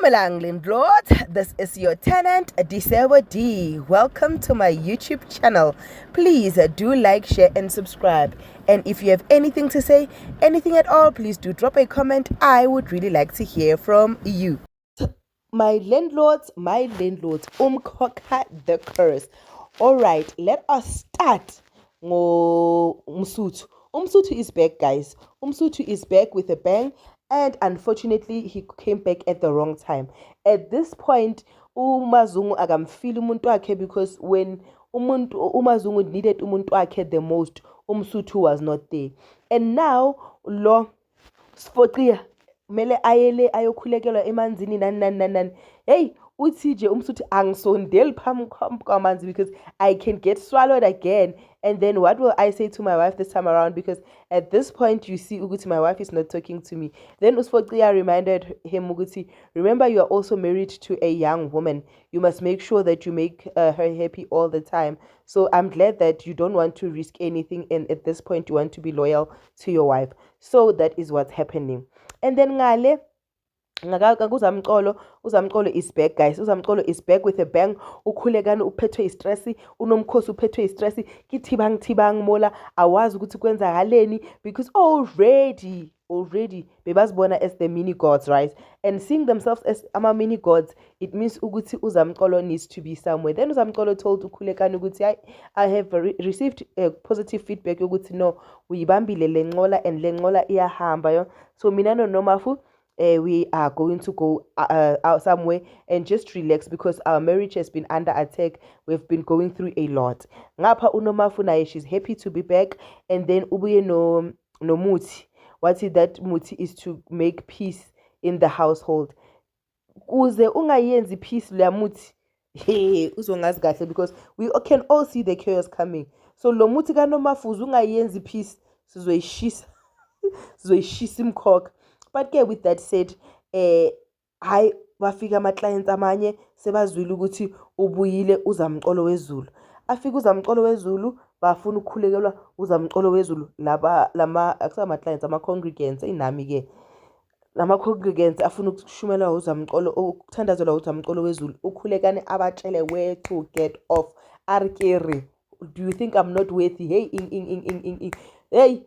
Dumelang landlord, this is your tenant Disebo D. Welcome to my YouTube channel. Please do like, share and subscribe. And if you have anything to say, anything at all, please do drop a comment. I would really like to hear from you. My landlords, umkhokha the curse. Alright, let us start. Umsuthu. Umsuthu is back, guys. Umsuthu is back with a bang. And unfortunately, he came back at the wrong time. At this point, uMazungu akamfeel umuntu wakhe, because when uMazungu needed umuntu wakhe the most, uMsuthu was not there. And now, lo Sfotia mele ayele ayokhulekelwa emanzini nani. Hey, uthi nje umsuthu angisondeli phambi kwamanzi because I can get swallowed again. And then what will I say to my wife this time around? Because at this point you see ukuthi my wife is not talking to me. Then Usfotia reminded him ukuthi, remember you are also married to a young woman. You must make sure that you make her happy all the time. So I'm glad that you don't want to risk anything, and at this point you want to be loyal to your wife. So that is what's happening. And then ngale uzamcolo is back, guys. Uzamcolo is back with a bang. Ukhulekani uphethwe istress, unomkhosi uphethwe istress, kithibang mola awazi ukuthi kwenzakaleni, because already bebazibona as the mini gods, right? And seeing themselves as mini gods, it means ukuthi uzamcolo needs to be somewhere. Then uzamcolo told ukhulekani ukuthi I have received positive feedback ukuthi no, uyibambile lenqola and lenqola iyahamba yo. So mina no Nomafu, we are going to go out somewhere and just relax, because our marriage has been under attack. We've been going through a lot. Ngapha uNomafu naye, she's happy to be back. And then ubuye no Muti. What is that? Muti is to make peace in the household. Kuze ungayenzi peace la Muti, hey, uzongazi kahle, because we can all see the chaos coming. So lo Muti kaNomafu ungayenzi peace, sizoyishisa imkhokha. But ke with that said, hayi bafika ama-clients amanye sebazwile ukuthi ubuyile uzamcolo wezulu. Afika uzamcolo wezulu, bafuna ukukhulekelwa uzamcolo wezulu. Lama akusama-clients, ama-congregants inami ke. Lama-congregants afuna ukushumela uzamcolo, ukuthandazelwa uzamcolo wezulu. Ukhulekane abatshele where to get off. Arkeri, do you think I'm not worthy? Hey, hey,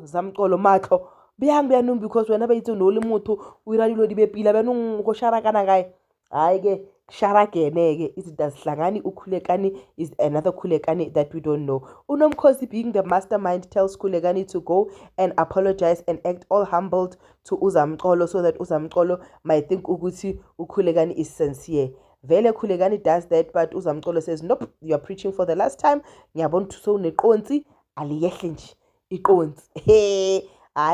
zamcolo matlo. Beyang because whenever it's no limutu, we rally lo dibepila benung go sharakana guy. Aige sharakene is das slangani ukulekani is another kulekani that we don't know. Unomkhosi, being the mastermind, tells Kulekani to go and apologize and act all humbled to Uzamcolo, so that Uzamcolo might think ukuthi ukulekani is sincere. Vele Kulekani does that, but Uzamcolo says, nope, you are preaching for the last time. Ngiyabona so neqonsi aliyehle nje iqonsi. Hey,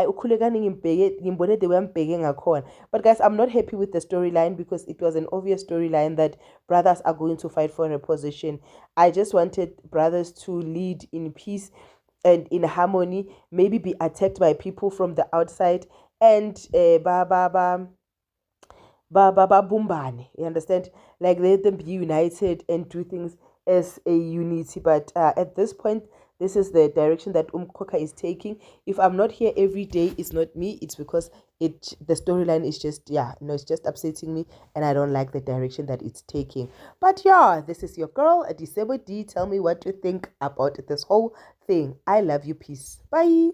ukhulekani ngimbone the way ambheke ngakhona. But guys, I'm not happy with the storyline, because it was an obvious storyline that brothers are going to fight for a position. I just wanted brothers to lead in peace and in harmony, maybe be attacked by people from the outside, and bumbane. You understand? Like, let them be united and do things as a unity. But at this point, this is the direction that Umkhokha is taking. If I'm not here every day, it's not me. It's because the storyline is just, it's just upsetting me, and I don't like the direction that it's taking. But yeah, this is your girl, Disebo D. Tell me what you think about this whole thing. I love you. Peace. Bye.